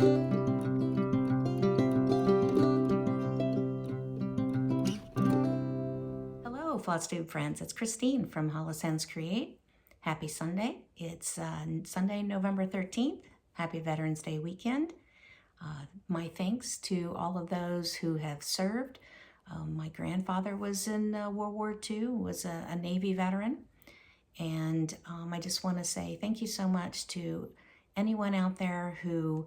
Hello, Flosstube friends. It's Christine from Holosens Create. Happy Sunday. It's Sunday, November 13th. Happy Veterans Day weekend. My thanks to all of those who have served. My grandfather was in World War II, was a Navy veteran. And I just want to say thank you so much to anyone out there who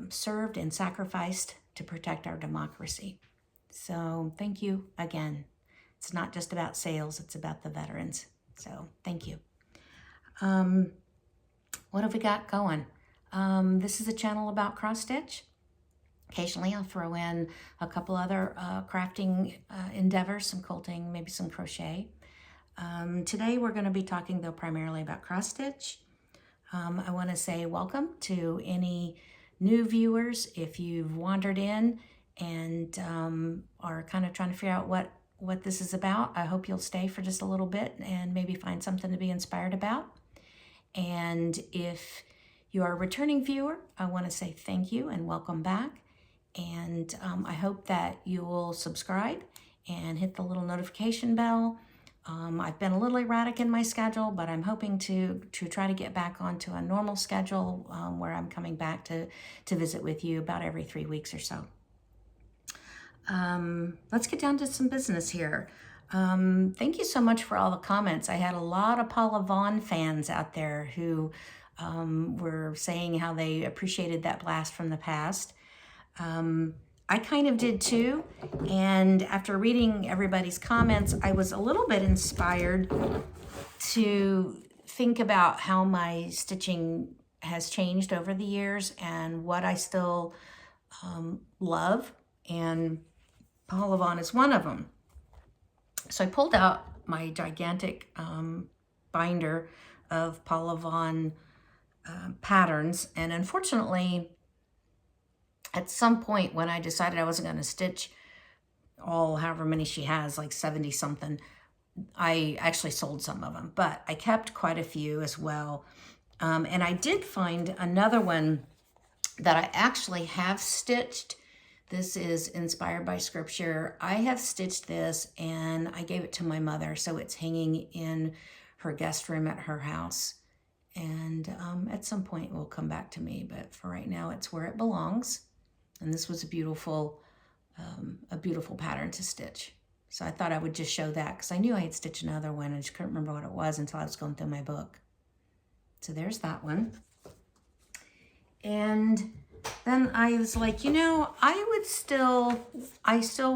served and sacrificed to protect our democracy. So thank you again. It's not just about sales, it's about the veterans. So thank you. What have we got going? This is a channel about cross stitch. Occasionally I'll throw in a couple other crafting endeavors, some quilting, maybe some crochet. Today we're going to be talking though primarily about cross stitch. I want to say welcome to any new viewers. If you've wandered in and are kind of trying to figure out what this is about, I hope you'll stay for just a little bit and maybe find something to be inspired about. And if you are a returning viewer, I want to say thank you and welcome back. And I hope that you will subscribe and hit the little notification bell. I've been a little erratic in my schedule, but I'm hoping to try to get back onto a normal schedule where I'm coming back to visit with you about every 3 weeks or so. Let's get down to some business here. Thank you so much for all the comments. I had a lot of Paula Vaughn fans out there who were saying how they appreciated that blast from the past. I kind of did too, and after reading everybody's comments, I was a little bit inspired to think about how my stitching has changed over the years and what I still love, and Paula Vaughn is one of them. So I pulled out my gigantic binder of Paula Vaughn patterns, and unfortunately, at some point when I decided I wasn't going to stitch all however many she has, like 70 something, I actually sold some of them, but I kept quite a few as well. And I did find another one that I actually have stitched. This is inspired by scripture. I have stitched this and I gave it to my mother, so it's hanging in her guest room at her house. And at some point it will come back to me, but for right now it's where it belongs. And this was a beautiful pattern to stitch. So I thought I would just show that because I knew I had stitched another one. I just couldn't remember what it was until I was going through my book. So there's that one. And then I was like, you know, I still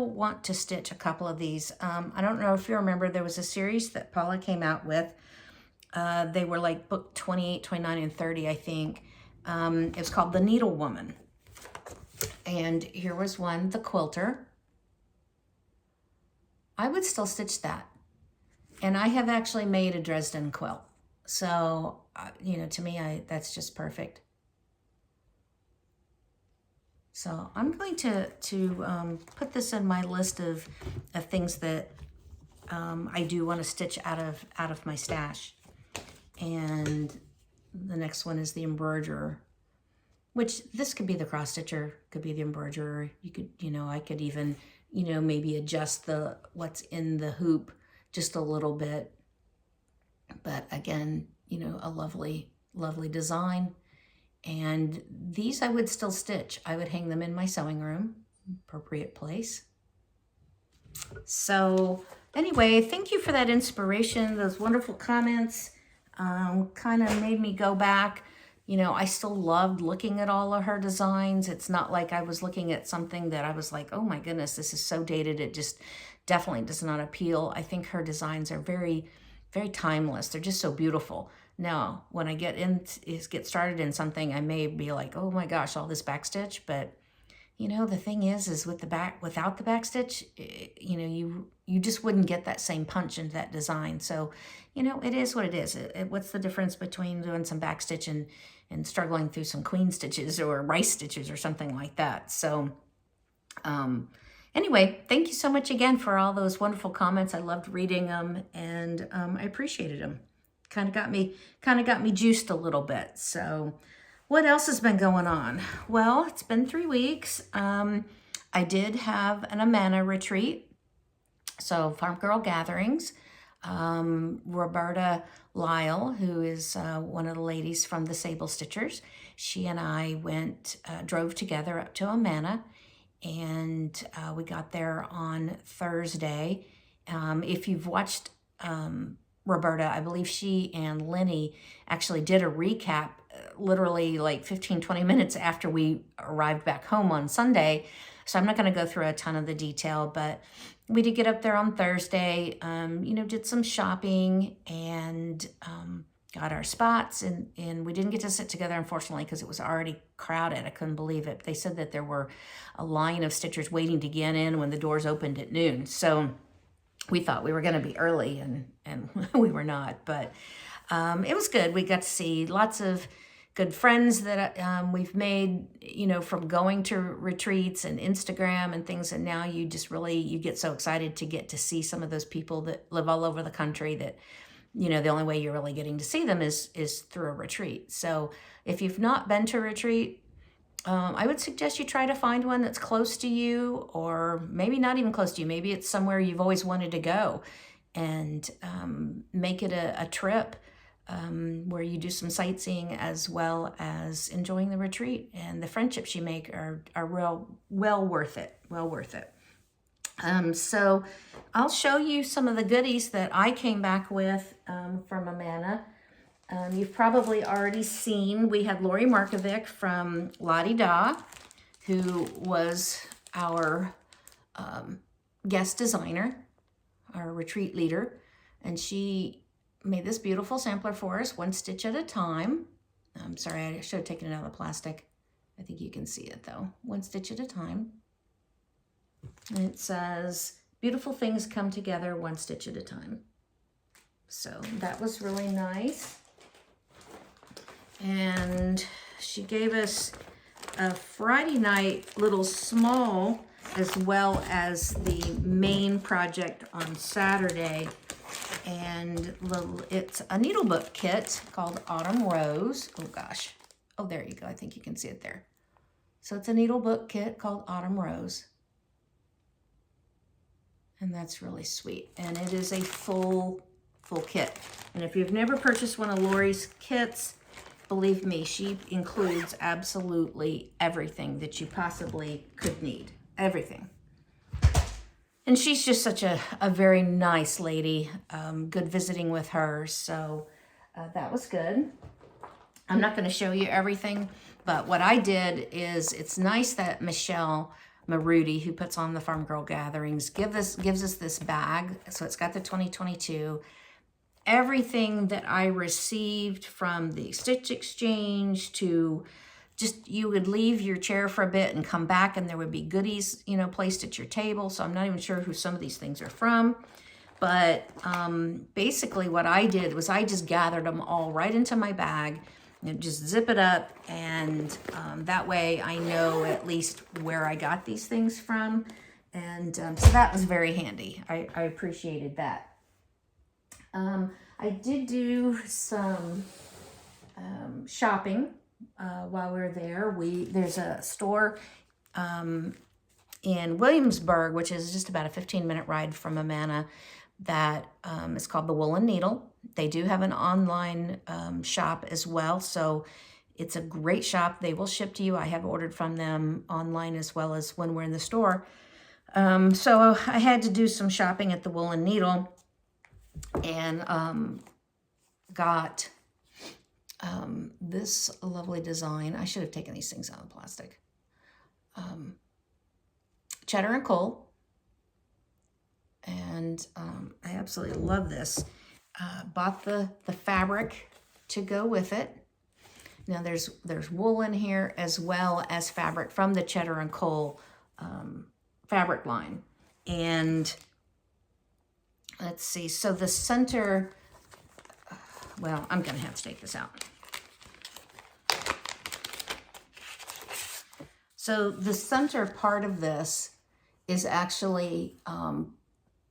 want to stitch a couple of these. I don't know if you remember, there was a series that Paula came out with. They were like book 28, 29, and 30, I think. It was called The Needle Woman. And here was one, the quilter. I would still stitch that. And I have actually made a Dresden quilt. So, you know, to me, that's just perfect. So I'm going to put this in my list of things that I do want to stitch out of my stash. And the next one is the embroiderer, which this could be the cross stitcher, could be the embroiderer. You could, you know, I could even, you know, maybe adjust what's in the hoop just a little bit. But again, you know, a lovely, lovely design. And these I would still stitch. I would hang them in my sewing room, appropriate place. So anyway, thank you for that inspiration, those wonderful comments. Kind of made me go back. You know, I still loved looking at all of her designs. It's not like I was looking at something that I was like, oh my goodness, this is so dated. It just definitely does not appeal. I think her designs are very, very timeless. They're just so beautiful. Now, when I get started in something, I may be like, oh my gosh, all this backstitch. But, you know, the thing is without the backstitch, you know, you just wouldn't get that same punch into that design. So, you know, it is what it is. What's the difference between doing some backstitch and struggling through some queen stitches or rice stitches or something like that? So, anyway, thank you so much again for all those wonderful comments. I loved reading them, and I appreciated them. Kind of got me juiced a little bit. So What else has been going on? Well, it's been 3 weeks. I did have an Amana retreat, so Farm Girl gatherings. Roberta Lyle, who is one of the ladies from the Sable Stitchers, she and I drove together up to Amana, and we got there on Thursday. If you've watched Roberta, I believe she and Lenny actually did a recap literally like 15-20 minutes after we arrived back home on Sunday. So I'm not going to go through a ton of the detail, but we did get up there on Thursday, did some shopping and got our spots, and we didn't get to sit together, unfortunately, because it was already crowded. I couldn't believe it. They said that there were a line of stitchers waiting to get in when the doors opened at noon. So we thought we were going to be early, and we were not, but it was good. We got to see lots of good friends that we've made, from going to retreats and Instagram and things. And now you get so excited to get to see some of those people that live all over the country that, the only way you're really getting to see them is through a retreat. So if you've not been to a retreat, I would suggest you try to find one that's close to you, or maybe not even close to you. Maybe it's somewhere you've always wanted to go, and make it a trip where you do some sightseeing as well as enjoying the retreat. And the friendships you make are well worth it. So I'll show you some of the goodies that I came back with from Amana. You've probably already seen, we had Lori Markovic from Lottie Da, who was our guest designer, our retreat leader, and she made this beautiful sampler for us, one stitch at a time. I'm sorry, I should have taken it out of the plastic. I think you can see it though. One stitch at a time. And it says, beautiful things come together one stitch at a time. So that was really nice. And she gave us a Friday night little small, as well as the main project on Saturday. And it's a needlebook kit called Autumn Rose. Oh gosh. Oh, there you go. I think you can see it there. So it's a needlebook kit called Autumn Rose. And that's really sweet. And it is a full kit. And if you've never purchased one of Lori's kits, believe me, she includes absolutely everything that you possibly could need. Everything. And she's just such a very nice lady. Good visiting with her. So that was good. I'm not going to show you everything, but what I did is, it's nice that Michelle Maruti, who puts on the Farm Girl gatherings, gives us this bag. So it's got the 2022. Everything that I received from the Stitch Exchange to just, you would leave your chair for a bit and come back and there would be goodies, placed at your table. So I'm not even sure who some of these things are from. But basically what I did was I just gathered them all right into my bag and just zip it up. And that way I know at least where I got these things from. And so that was very handy. I appreciated that. I did do some shopping while we were there. There's a store in Williamsburg, which is just about a 15-minute ride from Amana, that is called the Woolen Needle. They do have an online shop as well, so it's a great shop. They will ship to you. I have ordered from them online as well as when we're in the store. So I had to do some shopping at the Woolen Needle, and got this lovely design. I should have taken these things out of the plastic. Cheddar and Coal. And I absolutely love this. Bought the fabric to go with it. Now there's wool in here as well as fabric from the Cheddar and Coal fabric line. And let's see, so the center, well, I'm gonna have to take this out. So the center part of this is actually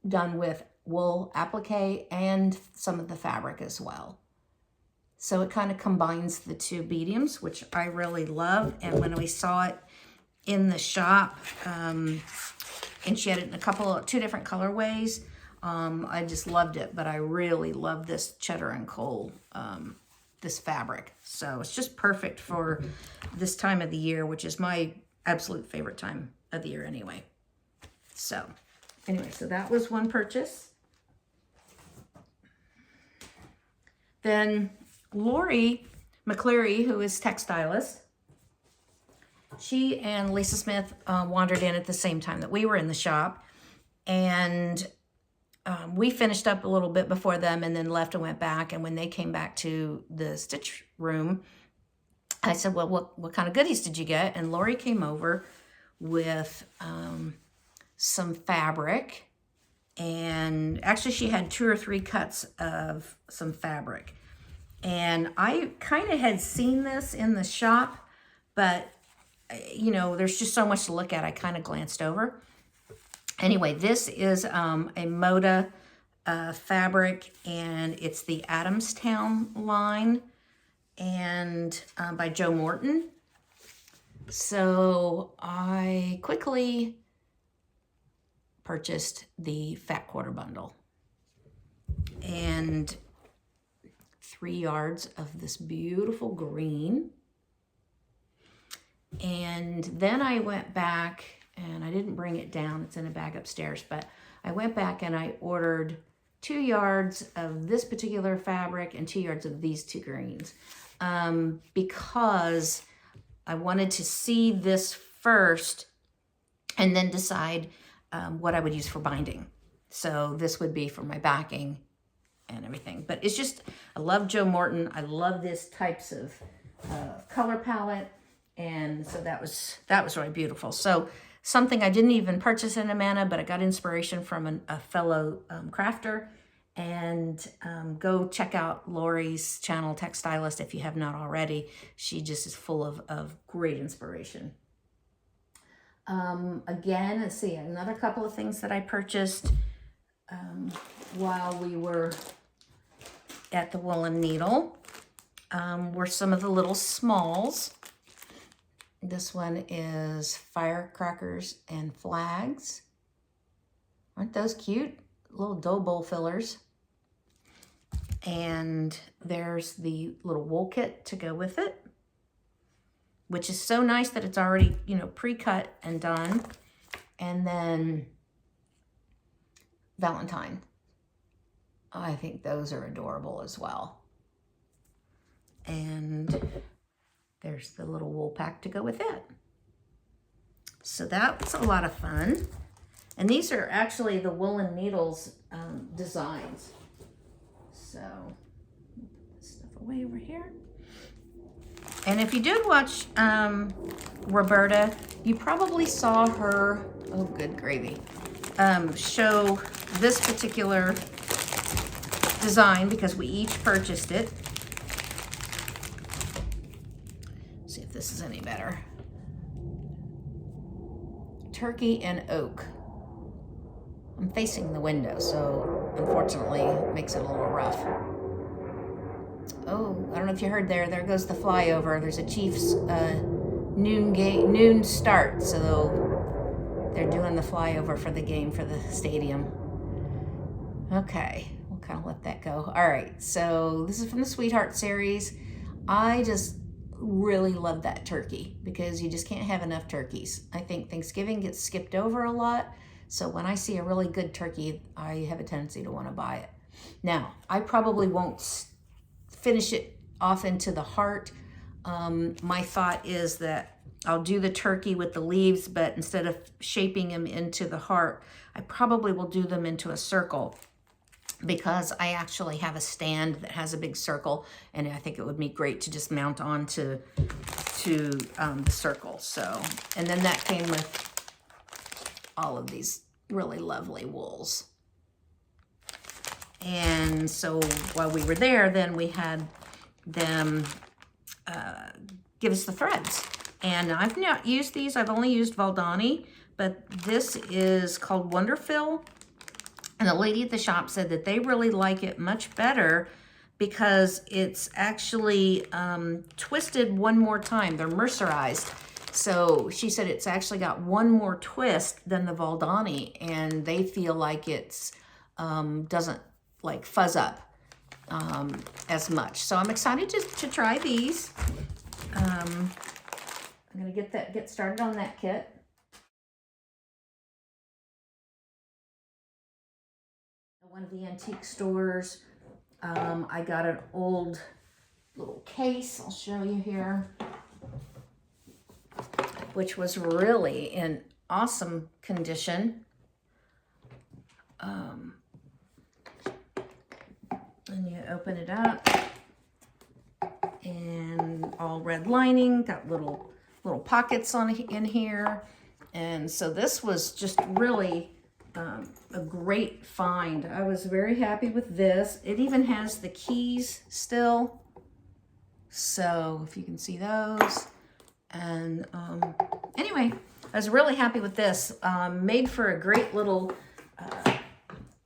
done with wool applique and some of the fabric as well. So it kind of combines the two mediums, which I really love. And when we saw it in the shop, and she had it in two different colorways, I just loved it. But I really love this cheddar and coal, this fabric. So it's just perfect for this time of the year, which is my absolute favorite time of the year anyway. So anyway, so that was one purchase. Then Lori McCleary, who is textilist, she and Lisa Smith wandered in at the same time that we were in the shop. And we finished up a little bit before them and then left and went back. And when they came back to the stitch room, I said, well, what kind of goodies did you get? And Lori came over with some fabric. And actually she had 2 or 3 cuts of some fabric. And I kind of had seen this in the shop, but you know, there's just so much to look at. I kind of glanced over. Anyway, this is a Moda fabric, and it's the Adamstown line, and by Joe Morton. So I quickly purchased the fat quarter bundle and 3 yards of this beautiful green. And then I went back, and I didn't bring it down, it's in a bag upstairs, but I went back and I ordered 2 yards of this particular fabric and 2 yards of these 2 greens, because I wanted to see this first and then decide what I would use for binding. So this would be for my backing and everything. But it's just, I love Joe Morton. I love this types of color palette. And so that was really beautiful. So something I didn't even purchase in Amana, but I got inspiration from a fellow crafter. And go check out Lori's channel, Textilist, if you have not already. She just is full of great inspiration. Again, let's see, another couple of things that I purchased while we were at the Woolen Needle were some of the little smalls. This one is firecrackers and flags. Aren't those cute? Little dough bowl fillers. And there's the little wool kit to go with it, which is so nice that it's already, you know, pre-cut and done. And then Valentine. I think those are adorable as well. And there's the little wool pack to go with it. So that's a lot of fun. And these are actually the Woolen Needles designs. So, put this stuff away over here. And if you did watch Roberta, you probably saw her, oh good gravy, show this particular design because we each purchased it. Let's see if this is any better. Turkey and oak. I'm facing the window, so unfortunately it makes it a little rough. Oh, I don't know if you heard there goes the flyover. There's a Chiefs noon start, so they're doing the flyover for the game for the stadium. Okay, we'll kind of let that go. All right, so this is from the Sweetheart series. I just really love that turkey because you just can't have enough turkeys. I think Thanksgiving gets skipped over a lot. So when I see a really good turkey, I have a tendency to want to buy it. Now, I probably won't finish it off into the heart. My thought is that I'll do the turkey with the leaves, but instead of shaping them into the heart, I probably will do them into a circle because I actually have a stand that has a big circle, and I think it would be great to just mount on to the circle. So, and then that came with all of these really lovely wools. And so while we were there, then we had them give us the threads. And I've not used these. I've only used Valdani, but this is called Wonderfill. And the lady at the shop said that they really like it much better because it's actually twisted one more time. They're mercerized. So she said it's actually got one more twist than the Valdani, and they feel like it's doesn't like fuzz up as much. So I'm excited to try these. I'm gonna get started on that kit. One of the antique stores. I got an old little case. I'll show you here, which was really in awesome condition. And you open it up, and all red lining, got little pockets in here. And so this was just really a great find. I was very happy with this. It even has the keys still, so if you can see those. And anyway, I was really happy with this. Made for a great little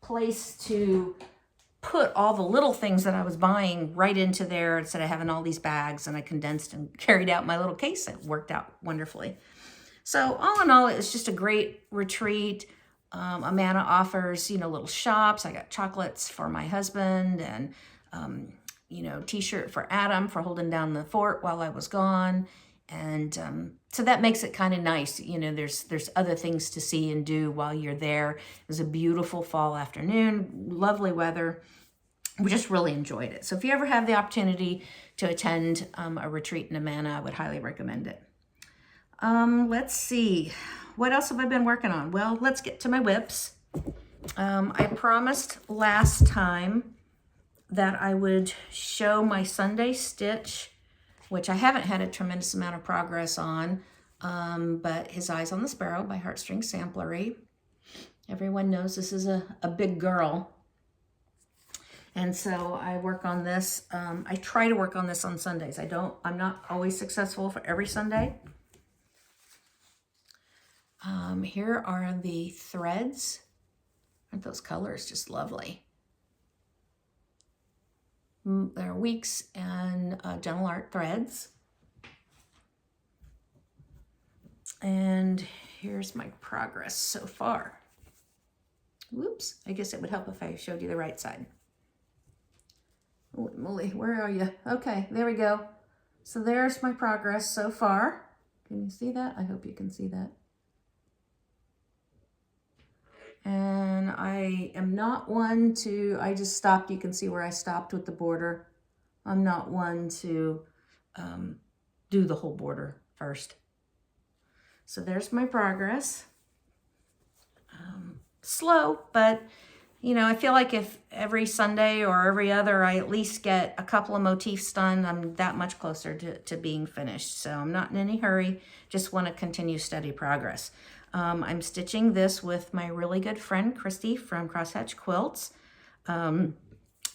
place to put all the little things that I was buying right into there instead of having all these bags, and I condensed and carried out my little case. It worked out wonderfully. So all in all, it was just a great retreat. Amana offers, little shops. I got chocolates for my husband, and, t-shirt for Adam for holding down the fort while I was gone. And so that makes it kind of nice. There's other things to see and do while you're there. It was a beautiful fall afternoon, lovely weather. We just really enjoyed it. So if you ever have the opportunity to attend a retreat in Amana, I would highly recommend it. Let's see. What else have I been working on? Well, let's get to my WIPs. I promised last time that I would show my Sunday stitch, which I haven't had a tremendous amount of progress on, but His Eyes on the Sparrow by Heartstring Samplery. Everyone knows this is a big girl. And so I work on this. I try to work on this on Sundays. I'm not always successful for every Sunday. Here are the threads. Aren't those colors just lovely? They're Weeks and Gentle Art threads. And here's my progress so far. Whoops, I guess it would help if I showed you the right side. Holy moly, where are you? Okay, there we go. So there's my progress so far. Can you see that? I hope you can see that. And I am not one to, I just stopped. You can see where I stopped with the border. I'm not one to do the whole border first. So there's my progress. Slow, but I feel like if every Sunday or every other, I at least get a couple of motifs done, I'm that much closer to being finished. So I'm not in any hurry, just want to continue steady progress. I'm stitching this with my really good friend, Christy from Crosshatch Quilts.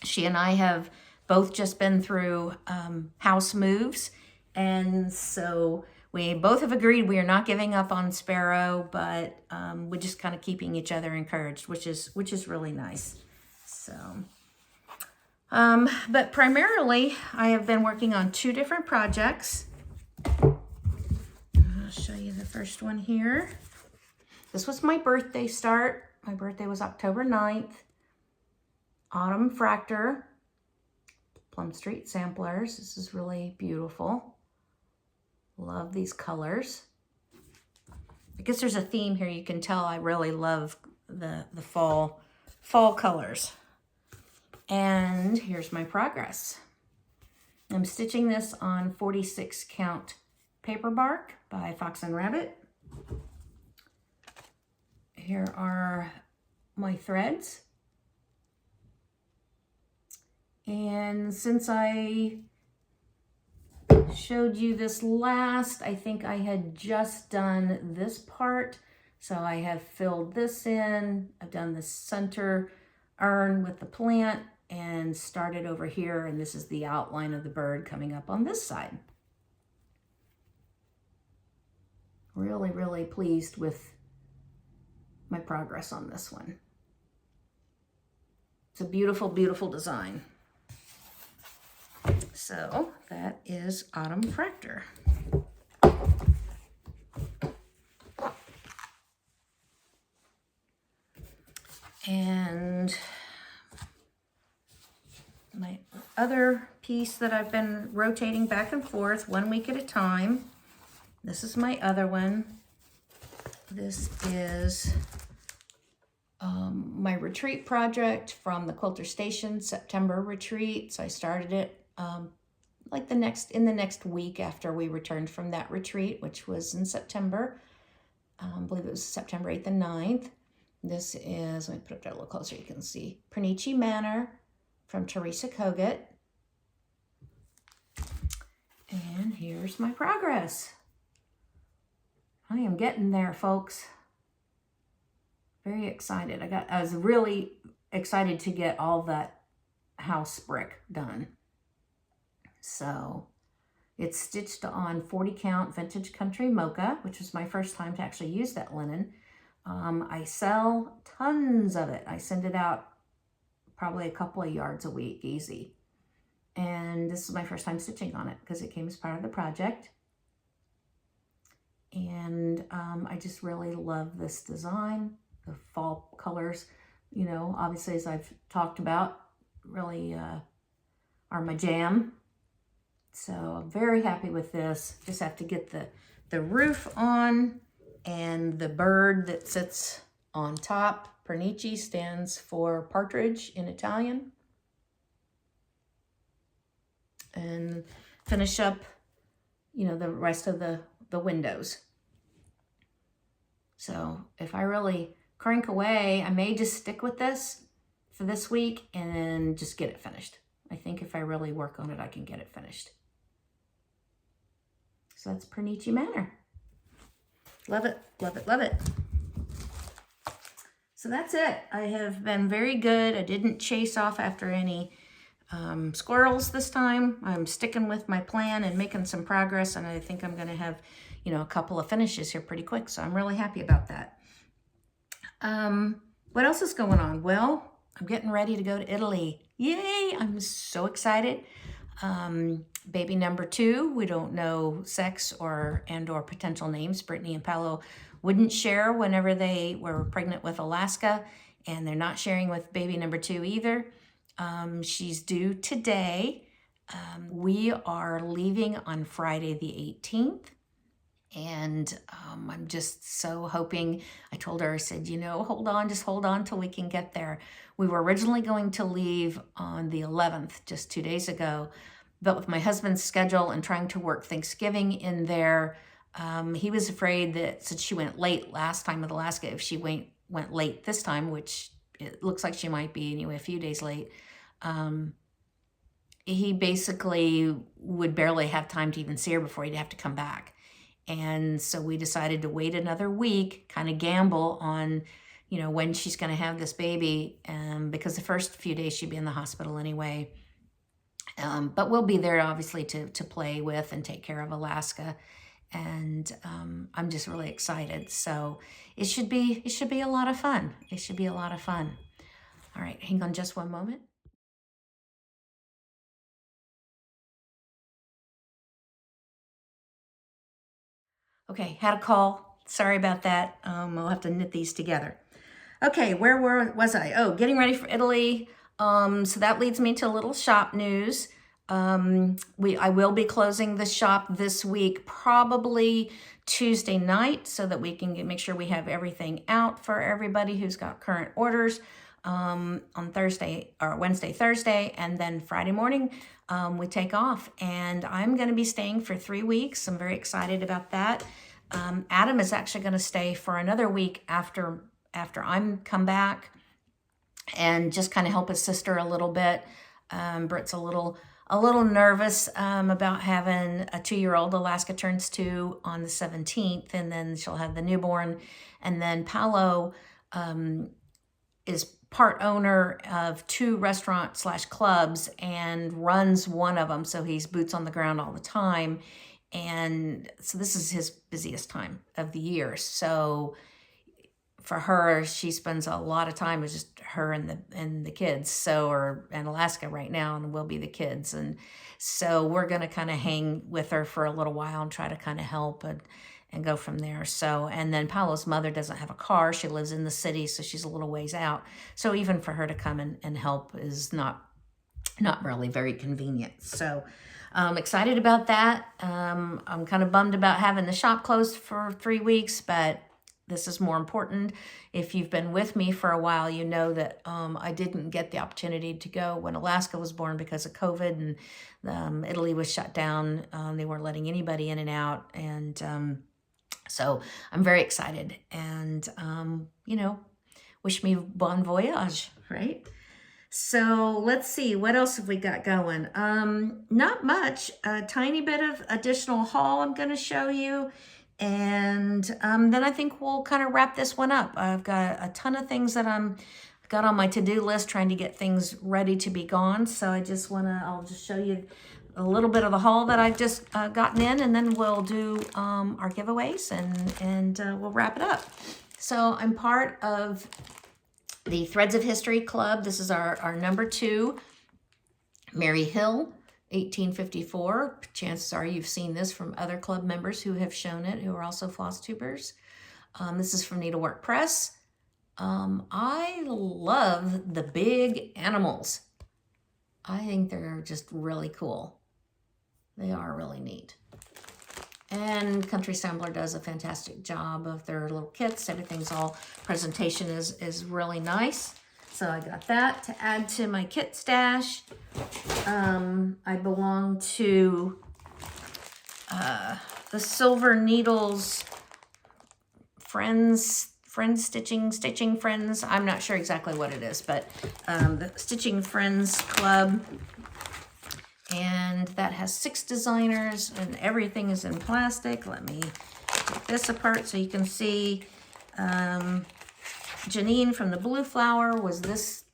She and I have both just been through house moves, and so we both have agreed we are not giving up on Sparrow, but we're just kind of keeping each other encouraged, which is really nice. So, but primarily I have been working on 2 different projects. I'll show you the first one here. This was my birthday start. My birthday was October 9th. Autumn Fraktur, Plum Street Samplers. This is really beautiful. Love these colors. I guess there's a theme here. You can tell I really love the fall colors. And here's my progress. I'm stitching this on 46 count paper bark by Fox and Rabbit. Here are my threads. And since I showed you this last, I think I had just done this part. So I have filled this in. I've done the center urn with the plant and started over here. And this is the outline of the bird coming up on this side. Really, really pleased with my progress on this one. It's a beautiful, beautiful design. So that is Autumn Fraktur. And my other piece that I've been rotating back and forth 1 week at a time. This is my other one. This is my retreat project from the Quilter Station September retreat. So I started it like in the next week after we returned from that retreat, which was in September. I believe it was September 8th and 9th. This is, let me put it there a little closer, you can see Pernice Manor from Teresa Kogut. And here's my progress. I am getting there, folks. Very excited. I was really excited to get all that house brick done. So it's stitched on 40 count vintage country mocha, which was my first time to actually use that linen. I sell tons of it. I send it out probably a couple of yards a week, easy. And this is my first time stitching on it because it came as part of the project. And I just really love this design. The fall colors, you know, obviously, as I've talked about, really are my jam. So I'm very happy with this. Just have to get the roof on, and the bird that sits on top. Pernice stands for partridge in Italian. And finish up, you know, the rest of the windows. So if I really crank away, I may just stick with this for this week and just get it finished. I think if I really work on it, I can get it finished. So that's Pernice Manor. Love it, love it, love it. So that's it. I have been very good. I didn't chase off after any squirrels this time. I'm sticking with my plan and making some progress, and I think I'm going to have, you know, a couple of finishes here pretty quick. So I'm really happy about that. What else is going on? Well, I'm getting ready to go to Italy. Yay! I'm so excited. Baby number 2, we don't know sex or potential names. Brittany and Paolo wouldn't share whenever they were pregnant with Alaska, and they're not sharing with baby number 2 either. She's due today. We are leaving on Friday the 18th. And I'm just so hoping, I told her, I said, you know, just hold on till we can get there. We were originally going to leave on the 11th, just 2 days ago. But with my husband's schedule and trying to work Thanksgiving in there, he was afraid that since she went late last time with Alaska, if she went late this time, which it looks like she might be anyway, a few days late, he basically would barely have time to even see her before he'd have to come back. And so we decided to wait another week, kind of gamble on, you know, when she's going to have this baby, because the first few days she'd be in the hospital anyway. But we'll be there obviously to play with and take care of Alaska. And I'm just really excited. So it should be a lot of fun. It should be a lot of fun. All right, hang on just one moment. Okay, had a call. Sorry about that. We'll have to knit these together. Okay, where was I? Oh, getting ready for Italy. So that leads me to a little shop news. I will be closing the shop this week, probably Tuesday night, so that we can make sure we have everything out for everybody who's got current orders on Wednesday, Thursday, and then Friday morning we take off. And I'm going to be staying for 3 weeks. I'm very excited about that. Adam is actually going to stay for another week after I'm come back, and just kind of help his sister a little bit. Britt's a little nervous about having a 2-year-old. Alaska turns 2 on the 17th, and then she'll have the newborn. And then Paolo is part owner of 2 restaurant/clubs and runs one of them, so he's boots on the ground all the time. And so this is his busiest time of the year. So for her, she spends a lot of time with just her and the kids. So, or in Alaska right now, and we'll be the kids. And so we're going to kind of hang with her for a little while and try to kind of help and go from there. So, and then Paolo's mother doesn't have a car. She lives in the city, so she's a little ways out. So even for her to come and help is not really very convenient. So I'm excited about that. I'm kind of bummed about having the shop closed for 3 weeks, but this is more important. If you've been with me for a while, you know that I didn't get the opportunity to go when Alaska was born because of COVID, and Italy was shut down. They weren't letting anybody in and out. And so I'm very excited, and, you know, wish me bon voyage, right? So let's see, what else have we got going? Not much, a tiny bit of additional haul I'm going to show you. And then I think we'll kind of wrap this one up. I've got a ton of things that got on my to-do list, trying to get things ready to be gone. So I'll just show you a little bit of the haul that I've just gotten in, and then we'll do our giveaways and we'll wrap it up. So I'm part of the Threads of History Club. This is our number 2, Mary Hill, 1854. Chances are you've seen this from other club members who have shown it, who are also floss tubers. This is from Needlework Press. I love the big animals. I think they're just really cool. They are really neat. And Country Sampler does a fantastic job of their little kits. Everything's all, presentation is really nice. So I got that to add to my kit stash. I belong to the Silver Needles Friends Stitching Friends. I'm not sure exactly what it is, but the Stitching Friends Club. And that has 6 designers, and everything is in plastic. Let me take this apart so you can see. Janine from the Blue Flower was this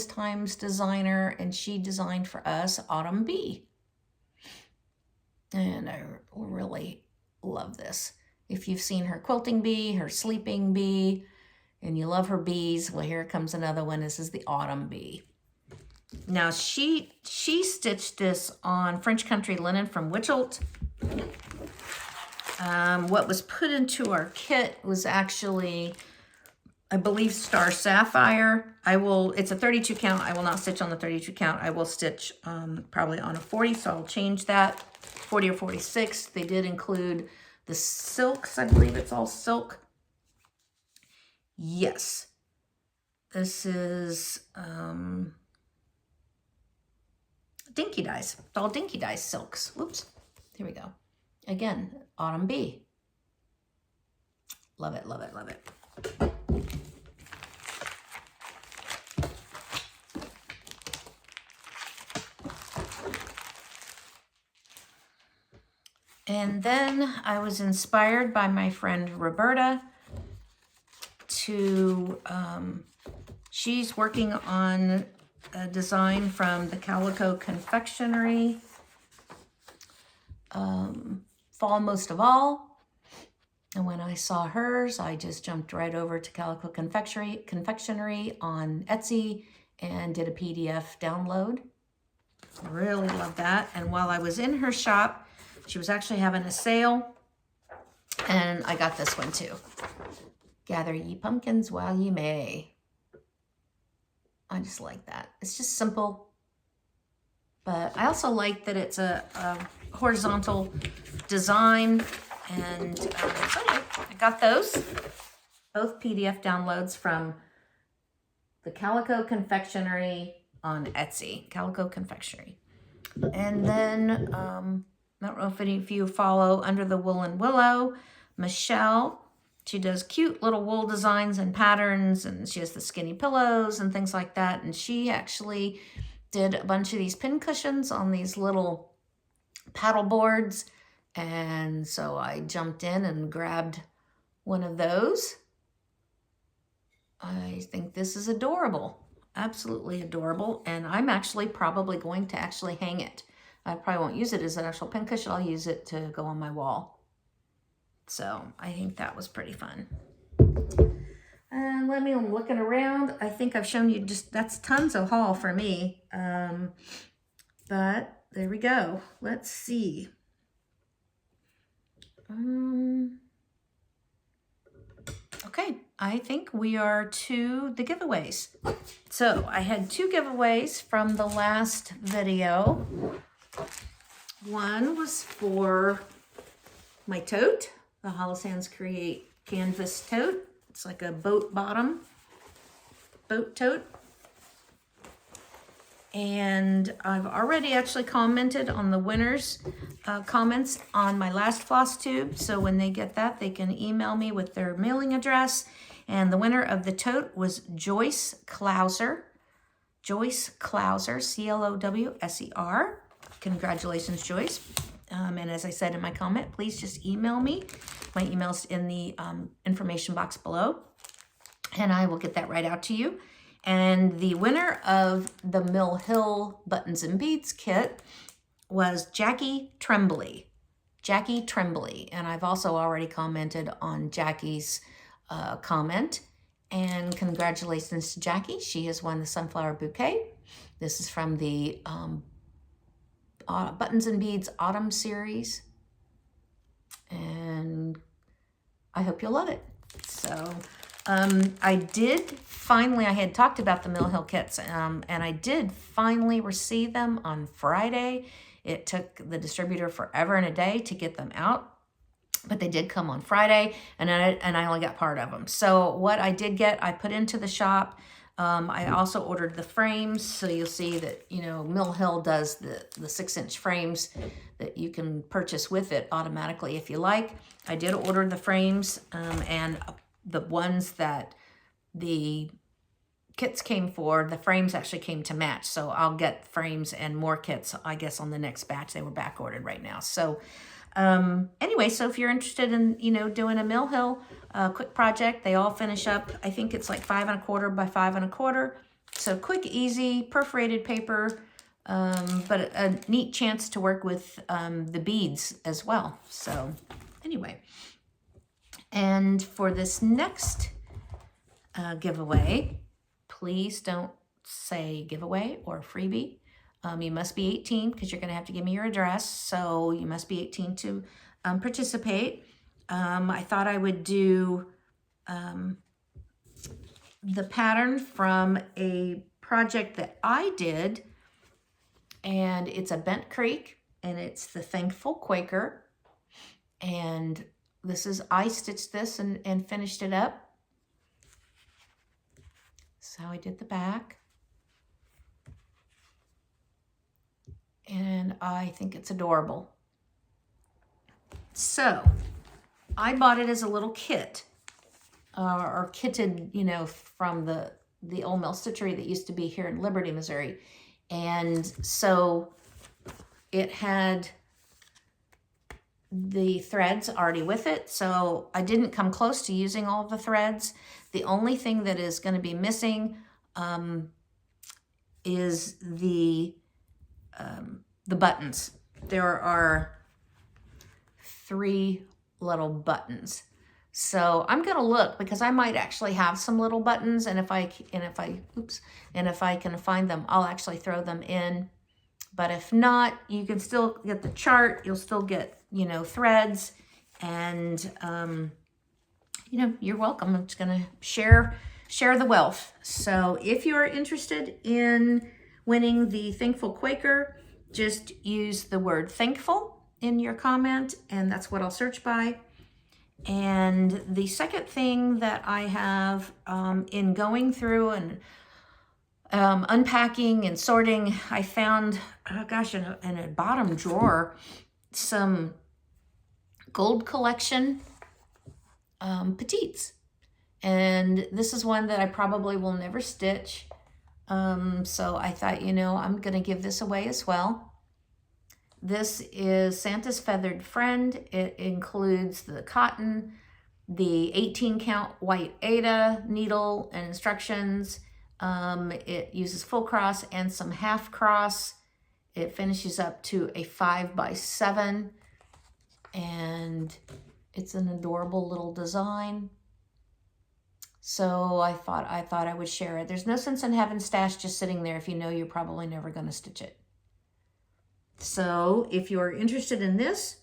time's designer, and she designed for us Autumn Bee. And I really love this. If you've seen her quilting bee, her sleeping bee, and you love her bees, well, here comes another one. This is the Autumn Bee. Now, she stitched this on French country linen from Witchelt. What was put into our kit was actually, I believe, Star Sapphire. It's a 32 count. I will not stitch on the 32 count. I will stitch probably on a 40, so I'll change that. 40 or 46. They did include the silks. I believe it's all silk. Yes. This is Dinky Dyes. It's all Dinky Dyes silks. Whoops. Here we go. Again, Autumn Bee. Love it, love it, love it. And then I was inspired by my friend Roberta to, she's working on a design from the Calico Confectionery, Fall Most of All. And when I saw hers, I just jumped right over to Calico Confectionery on Etsy and did a PDF download. I really love that. And while I was in her shop, she was actually having a sale, and I got this one too. Gather ye pumpkins while ye may. I just like that. It's just simple, but I also like that it's a horizontal design. And so anyway, I got those, both PDF downloads from the Calico Confectionery on Etsy, Calico Confectionery. And then, I don't know if any of you follow Under the Woolen Willow, Michelle. She does cute little wool designs and patterns, and she has the skinny pillows and things like that. And she actually did a bunch of these pin cushions on these little paddle boards. And so I jumped in and grabbed one of those. I think this is adorable, absolutely adorable. And I'm actually probably going to hang it. I probably won't use it as an actual pin cushion. I'll use it to go on my wall. So I think that was pretty fun. Let me, I'm looking around. I think I've shown you just, that's tons of haul for me. But there we go. Let's see. Okay, I think we are to the giveaways. So I had 2 giveaways from the last video. One was for my tote, the Holosands Create canvas tote. It's like a boat bottom boat tote. And I've already actually commented on the winners' comments on my last Flosstube. So when they get that, they can email me with their mailing address. And the winner of the tote was Joyce Clouser. Joyce Clouser, C-L-O-W-S-E-R. Congratulations, Joyce. And as I said in my comment, please just email me. My email's in the information box below. And I will get that right out to you. And the winner of the Mill Hill Buttons and Beads kit was Jackie Tremblay. Jackie Tremblay. And I've also already commented on Jackie's comment. And congratulations to Jackie. She has won the Sunflower Bouquet. This is from the Buttons and Beads Autumn Series. And I hope you'll love it. So I did finally, I had talked about the Mill Hill kits, and I did finally receive them on Friday. It took the distributor forever and a day to get them out, but they did come on Friday, and I only got part of them. So what I did get, I put into the shop. I also ordered the frames, so you'll see that, you know, Mill Hill does the 6-inch frames that you can purchase with it automatically if you like. I did order the frames, and the ones that the kits came for, the frames actually came to match. So I'll get frames and more kits, I guess, on the next batch. They were back ordered right now. So anyway, so if you're interested in, you know, doing a Mill Hill quick project, they all finish up, I think it's like 5 1/4 by 5 1/4. So quick, easy, perforated paper, but a neat chance to work with the beads as well. So anyway, and for this next giveaway, please don't say giveaway or freebie. You must be 18 because you're going to have to give me your address. So you must be 18 to participate. I thought I would do the pattern from a project that I did, and it's a Bent Creek, and it's the Thankful Quaker. And this is, I stitched this and finished it up. So I did the back. And I think it's adorable. So I bought it as a little kit, or kitted, you know, from the old mill stitchery that used to be here in Liberty, Missouri. And so it had the threads already with it. So I didn't come close to using all of the threads. The only thing that is going to be missing is the buttons. There are 3 little buttons. So I'm going to look, because I might actually have some little buttons, and if I can find them, I'll actually throw them in. But if not, you can still get the chart. You'll still get, you know, threads, and you know, you're welcome. I'm just going to share the wealth. So if you're interested in winning the Thankful Quaker, just use the word thankful in your comment, and that's what I'll search by. And the second thing that I have in going through and unpacking and sorting, I found, oh gosh, in a bottom drawer, some gold collection petites. And this is one that I probably will never stitch. So I thought, you know, I'm going to give this away as well. This is Santa's Feathered Friend. It includes the cotton, the 18 count white Aida needle and instructions. It uses full cross and some half cross. It finishes up to a 5x7, and it's an adorable little design. So I thought I would share it. There's no sense in having stash just sitting there if you know you're probably never going to stitch it. So if you're interested in this,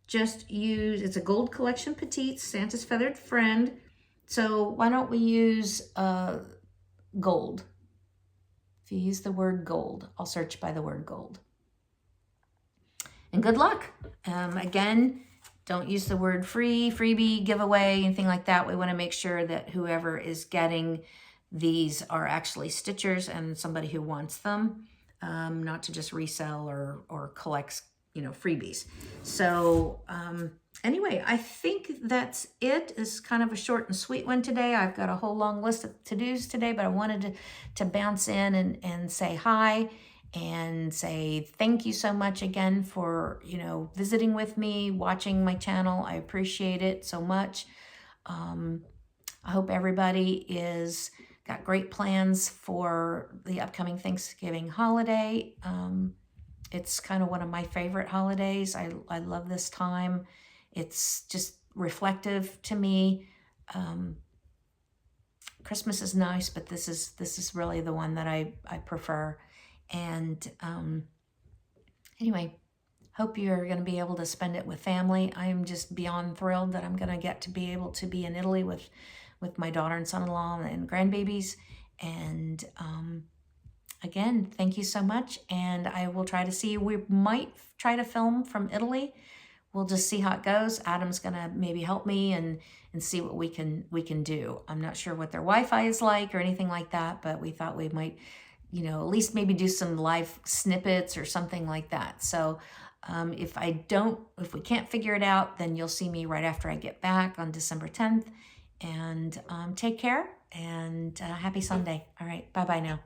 just use, it's a gold collection petite, Santa's feathered friend. So why don't we use gold? If you use the word gold, I'll search by the word gold. And good luck. Again, don't use the word free, freebie, giveaway, anything like that. We want to make sure that whoever is getting these are actually stitchers and somebody who wants them, not to just resell or collect, you know, freebies. So anyway, I think that's it. It's kind of a short and sweet one today. I've got a whole long list of to-dos today, but I wanted to bounce in and say hi and say thank you so much again for, you know, visiting with me, watching my channel. I appreciate it so much. I hope everybody is got great plans for the upcoming Thanksgiving holiday. It's kind of one of my favorite holidays. I love this time. It's just reflective to me. Christmas is nice, but this is really the one that I prefer. And anyway, hope you're going to be able to spend it with family. I'm just beyond thrilled that I'm going to get to be able to be in Italy with my daughter and son-in-law and grandbabies. And again, thank you so much. And I will try to see, we might try to film from Italy. We'll just see how it goes. Adam's going to maybe help me and see what we can do. I'm not sure what their Wi-Fi is like or anything like that, but we thought we might, you know, at least maybe do some live snippets or something like that. So if we can't figure it out, then you'll see me right after I get back on December 10th. And take care and happy Sunday. All right, bye-bye now.